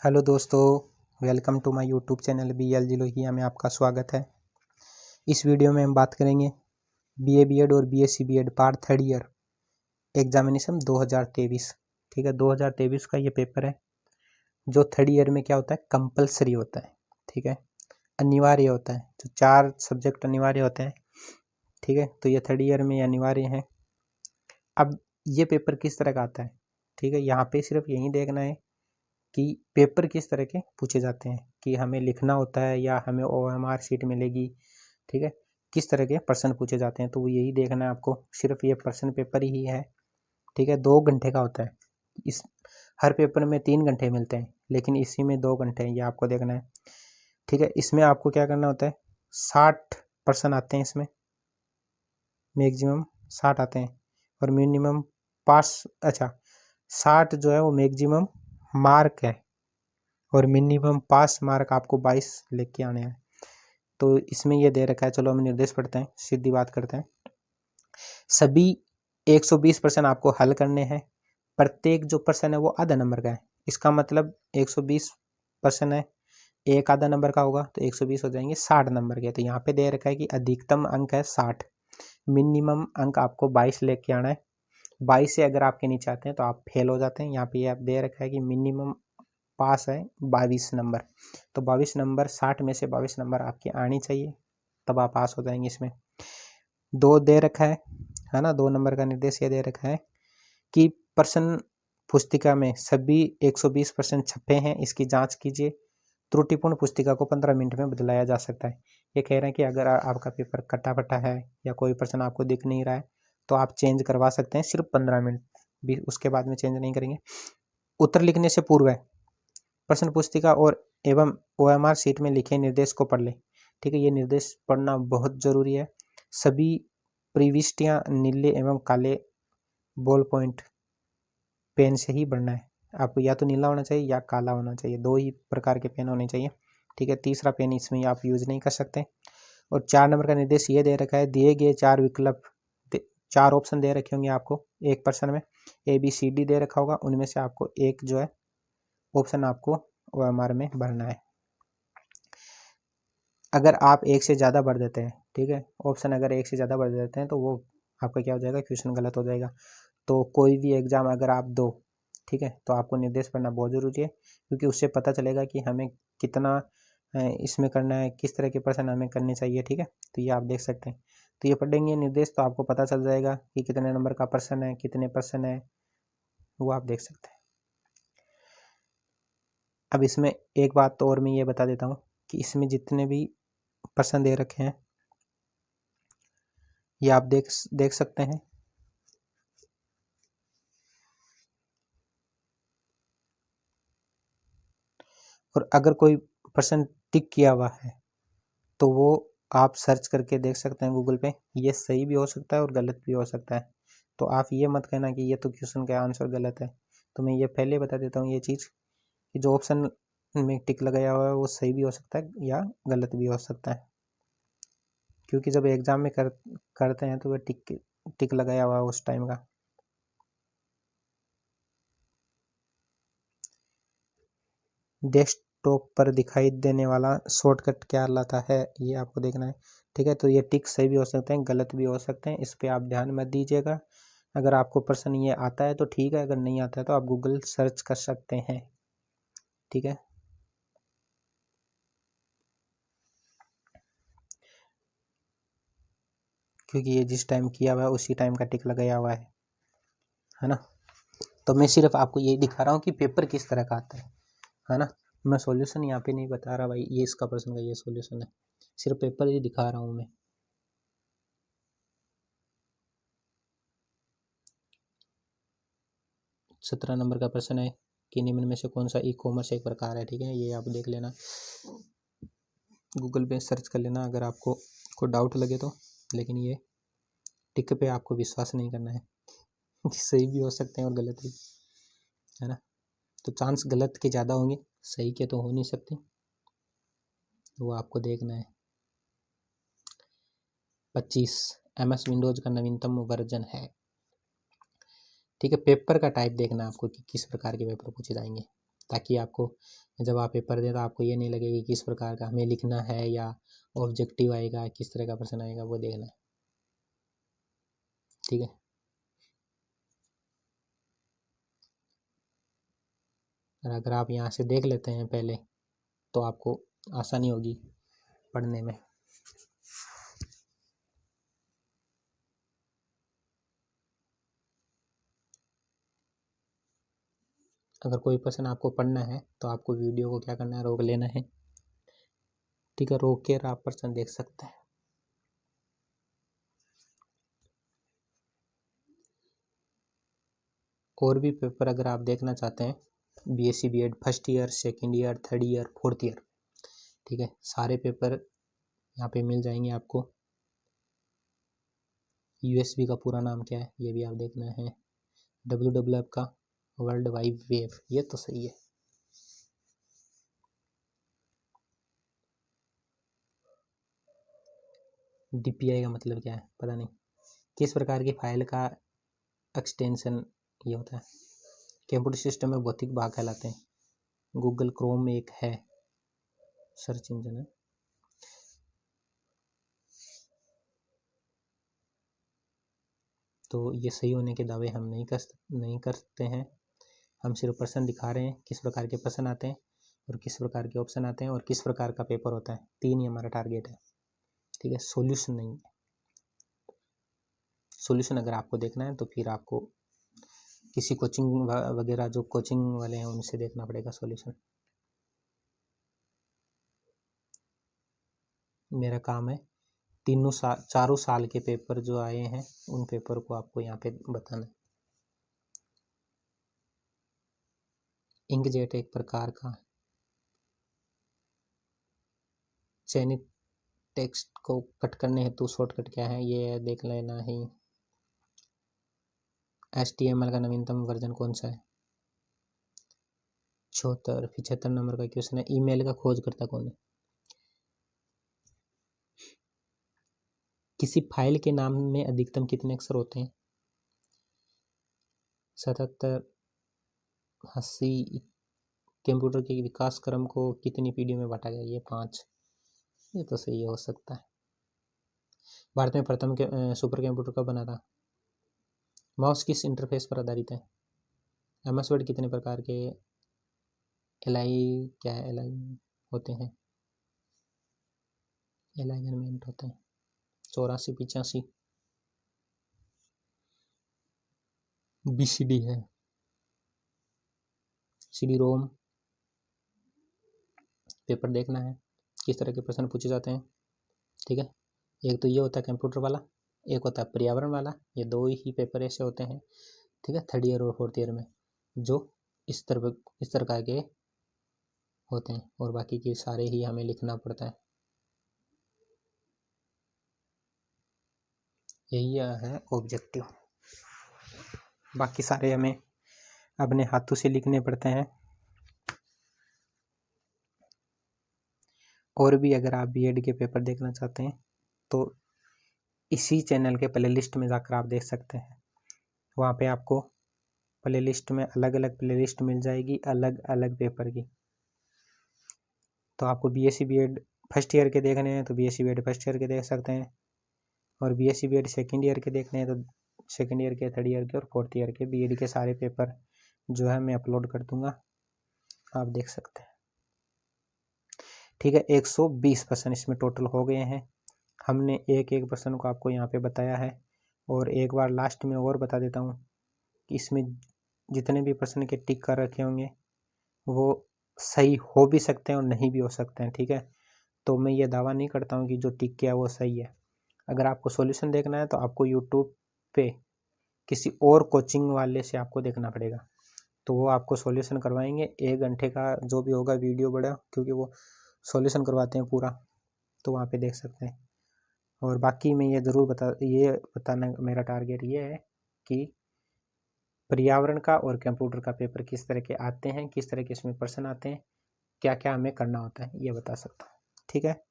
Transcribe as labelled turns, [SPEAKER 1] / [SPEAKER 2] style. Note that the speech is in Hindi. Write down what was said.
[SPEAKER 1] हेलो दोस्तों, welcome to my YouTube channel BLG Lohia में आपका स्वागत है। इस वीडियो में हम बात करेंगे BA BEd और BSc BEd part third year examination 2023। ठीक है, 2023 का ये पेपर है जो थर्ड ईयर में क्या होता है, कंपलसरी होता है। ठीक है, अनिवार्य होता है, जो 4 सब्जेक्ट अनिवार्य होते हैं। ठीक है, तो ये थर्ड ईयर में अनिवार्य है। अब ये पेपर किस तरह का आता है, ठीक है, यहाँ पे सिर्फ यही देखना है कि पेपर किस तरह के पूछे जाते हैं, कि हमें लिखना होता है या हमें OMR शीट मिलेगी। ठीक है, किस तरह के प्रश्न पूछे जाते हैं, तो वो यही देखना है आपको। सिर्फ ये प्रश्न पेपर ही है। ठीक है, 2 घंटे का होता है। इस हर पेपर में 3 घंटे मिलते हैं, लेकिन इसी में 2 घंटे हैं, ये आपको देखना है। ठीक है, इसमें आपको क्या करना होता है, 60 प्रश्न आते हैं इसमें, मैक्सिमम 60 आते हैं और मिनिमम पास 60 जो है वो मैक्सिमम मार्क है और मिनिमम पास मार्क आपको 22 लेके आने हैं। तो इसमें ये दे रखा है। चलो हम निर्देश पढ़ते हैं, सीधी बात करते हैं। सभी 120 प्रश्न आपको हल करने हैं। प्रत्येक जो प्रश्न है वो आधा नंबर का है। इसका मतलब 120 प्रश्न है, एक आधा नंबर का होगा तो 120 हो जाएंगे 60 नंबर के। तो यहाँ पे दे रखा है कि अधिकतम अंक है 60, मिनिमम अंक आपको 22 लेके आना है। 22 से अगर आपके नीचे आते हैं तो आप फेल हो जाते हैं। यहाँ पे आप दे रखा है कि मिनिमम पास है 22 नंबर, तो 22 नंबर 60 में से 22 नंबर आपकी आनी चाहिए, तब आप पास हो जाएंगे। इसमें 2 दे रखा है ना, 2 नंबर का निर्देश ये दे रखा है कि प्रश्न पुस्तिका में सभी 120 प्रश्न छपे हैं, इसकी जांच कीजिए। त्रुटिपूर्ण पुस्तिका को 15 मिनट में बदलाया जा सकता है। ये कह रहे हैं कि अगर आपका पेपर कटा फटा है या कोई प्रश्न आपको दिख नहीं रहा है तो आप चेंज करवा सकते हैं, सिर्फ 15 मिनट भी, उसके बाद में चेंज नहीं करेंगे। उत्तर लिखने से पूर्व है प्रश्न पुस्तिका और एवं OMR शीट में लिखे निर्देश को पढ़ लें। ठीक है, ये निर्देश पढ़ना बहुत जरूरी है। सभी प्रविष्टियां नीले एवं काले बॉल पॉइंट पेन से ही भरना है। आपको या तो नीला होना चाहिए या काला होना चाहिए, 2 ही प्रकार के पेन होने चाहिए। ठीक है, तीसरा पेन इसमें आप यूज नहीं कर सकते। और 4 नंबर का निर्देश ये दे रखा है, दिए गए 4 विकल्प 4 ऑप्शन दे रखे होंगे आपको एक प्रश्न में, ABCD दे रखा होगा, उनमें से आपको एक जो है ऑप्शन आपको OMR में भरना है। अगर आप एक से ज़्यादा भर देते हैं, ठीक है, ऑप्शन अगर एक से ज़्यादा भर देते हैं तो वो आपका क्या हो जाएगा, क्वेश्चन गलत हो जाएगा। तो कोई भी एग्ज़ाम अगर आप दो, ठीक है, तो आपको निर्देश पढ़ना बहुत ज़रूरी है, क्योंकि उससे पता चलेगा कि हमें कितना इसमें करना है, किस तरह के प्रश्न हमें करने चाहिए। ठीक है, तो ये आप देख सकते हैं। तो ये पढ़ेंगे निर्देश तो आपको पता चल जाएगा कि कितने नंबर का प्रश्न है, कितने प्रश्न है, वो आप देख सकते हैं। अब इसमें एक बात तो और मैं ये बता देता हूँ कि इसमें जितने भी प्रश्न दे रखे हैं ये आप देख सकते हैं। और अगर कोई प्रश्न टिक किया हुआ है तो वो आप सर्च करके देख सकते हैं गूगल पे, ये सही भी हो सकता है और गलत भी हो सकता है। तो आप ये मत कहना कि ये तो क्वेश्चन का आंसर गलत है। तो मैं ये पहले बता देता हूँ ये चीज़ कि जो ऑप्शन में टिक लगाया हुआ है वो सही भी हो सकता है या गलत भी हो सकता है, क्योंकि जब एग्ज़ाम में करते हैं तो वो टिक लगाया हुआ है उस टाइम का। डेस्कटॉप पर दिखाई देने वाला शॉर्टकट क्या लाता है, ये आपको देखना है। ठीक है, तो ये टिक सही भी हो सकते हैं, गलत भी हो सकते हैं, इस पर आप ध्यान मत दीजिएगा। अगर आपको प्रश्न ये आता है तो ठीक है, अगर नहीं आता है तो आप गूगल सर्च कर सकते हैं। ठीक है, क्योंकि ये जिस टाइम किया हुआ है उसी टाइम का टिक लगाया हुआ है ना। तो मैं सिर्फ आपको यही दिखा रहा हूँ कि पेपर किस तरह का आता है ना। मैं सॉल्यूशन यहाँ पे नहीं बता रहा भाई, ये इसका प्रश्न का ये सॉल्यूशन है, सिर्फ पेपर ही दिखा रहा हूँ मैं। 17 नंबर का प्रश्न है कि निम्न में से कौन सा ई-कॉमर्स एक प्रकार है। ठीक है, ये आप देख लेना, गूगल पे सर्च कर लेना अगर आपको कोई डाउट लगे तो। लेकिन ये टिक पे आपको विश्वास नहीं करना है कि सही भी हो सकते हैं और गलत भी, है ना। तो चांस गलत के ज़्यादा होंगे, सही के तो हो नहीं सकते, वो आपको देखना है। 25 MS विंडोज़ का नवीनतम वर्जन है। ठीक है, पेपर का टाइप देखना आपको कि किस प्रकार के पेपर पूछे जाएंगे। ताकि आपको जब आप पेपर दें तो आपको ये नहीं लगे कि किस प्रकार का हमें लिखना है या ऑब्जेक्टिव आएगा, किस तरह का प्रश्न आएगा, वो देखना है। ठीक है, और अगर आप यहाँ से देख लेते हैं पहले तो आपको आसानी होगी पढ़ने में। अगर कोई प्रश्न आपको पढ़ना है तो आपको वीडियो को क्या करना है, रोक लेना है। ठीक है, रोक कर आप प्रश्न देख सकते हैं। और भी पेपर अगर आप देखना चाहते हैं BSc BEd first year, second year, third year, fourth year, ठीक है, सारे पेपर यहाँ पे मिल जाएंगे आपको। यूएसबी का पूरा नाम क्या है ये भी आप देखना है। WWF का वर्ल्ड वाइड वेब, ये तो सही है। DPI का मतलब क्या है पता नहीं। किस प्रकार की फाइल का एक्सटेंशन ये होता है। कंप्यूटर सिस्टम में भौतिक भाग कहलाते हैं। गूगल क्रोम एक है सर्च इंजन है। तो ये सही होने के दावे हम नहीं करते हैं। हम सिर्फ प्रश्न दिखा रहे हैं, किस प्रकार के प्रश्न आते हैं और किस प्रकार के ऑप्शन आते हैं और किस प्रकार का पेपर होता है। 3 ही हमारा टारगेट है। ठीक है, सॉल्यूशन नहीं है। सॉल्यूशन अगर आपको देखना है तो फिर आपको किसी कोचिंग वगैरह जो कोचिंग वाले हैं उनसे देखना पड़ेगा सॉल्यूशन। मेरा काम है चारों साल के पेपर जो आए हैं उन पेपर को आपको यहाँ पे बताना है। इंकजेट एक प्रकार का चयनित टेक्स्ट को कट करने हेतु शॉर्टकट क्या है ये देख लेना ही। HTML का नवीनतम वर्जन कौन सा है? 75 नंबर का क्वेश्चन है। ईमेल का खोजकर्ता कौन है? किसी फाइल के नाम में अधिकतम कितने अक्षर होते हैं? 77, 80। कंप्यूटर के विकास क्रम को कितनी पीढ़ी में बांटा गया? ये 5। ये तो सही हो सकता है। भारत में प्रथम सुपर कंप्यूटर कब बना था? माउस किस इंटरफेस पर आधारित है? MS वर्ड कितने प्रकार के एलाइन होते हैं? अलाइनमेंट होते हैं 84, 85। BCD है। CD रोम पेपर देखना है, किस तरह के प्रश्न पूछे जाते हैं। ठीक है, एक तो ये होता है कंप्यूटर वाला, एक होता है पर्यावरण वाला। ये 2 ही पेपर ऐसे होते हैं, ठीक है, थर्ड ईयर और फोर्थ ईयर में, जो इस तरह के होते हैं और बाकी के सारे ही हमें लिखना पड़ता है। यही है ऑब्जेक्टिव, बाकी सारे हमें अपने हाथों से लिखने पड़ते हैं। और भी अगर आप बीएड के पेपर देखना चाहते हैं तो इसी चैनल के प्लेलिस्ट में जाकर आप देख सकते हैं। वहाँ पे आपको प्लेलिस्ट में अलग अलग प्लेलिस्ट मिल जाएगी अलग अलग पेपर की। तो आपको BSc BEd फर्स्ट ईयर के देखने हैं तो BSc BEd फर्स्ट ईयर के देख सकते हैं, और BSc BEd सेकेंड ईयर के देखने हैं तो सेकेंड ईयर के, थर्ड ईयर के और फोर्थ ईयर के बीएड के सारे पेपर जो है मैं अपलोड कर दूंगा, आप देख सकते हैं। ठीक है, 120 प्रश्न इसमें टोटल हो गए हैं। हमने एक एक प्रश्न को आपको यहाँ पे बताया है, और एक बार लास्ट में और बता देता हूँ कि इसमें जितने भी प्रश्न के टिक कर रखे होंगे वो सही हो भी सकते हैं और नहीं भी हो सकते हैं। ठीक है, तो मैं ये दावा नहीं करता हूँ कि जो टिक किया वो सही है। अगर आपको सॉल्यूशन देखना है तो आपको यूट्यूब पे किसी और कोचिंग वाले से आपको देखना पड़ेगा, तो वो आपको सॉल्यूशन करवाएंगे। 1 घंटे का जो भी होगा वीडियो बड़ा, क्योंकि वो सॉल्यूशन करवाते हैं पूरा, तो वहाँ पे देख सकते हैं। और बाकी मैं ये ज़रूर बताना मेरा टारगेट ये है कि पर्यावरण का और कंप्यूटर का पेपर किस तरह के आते हैं, किस तरह के इसमें प्रश्न आते हैं, क्या क्या हमें करना होता है, ये बता सकता हूँ। ठीक है।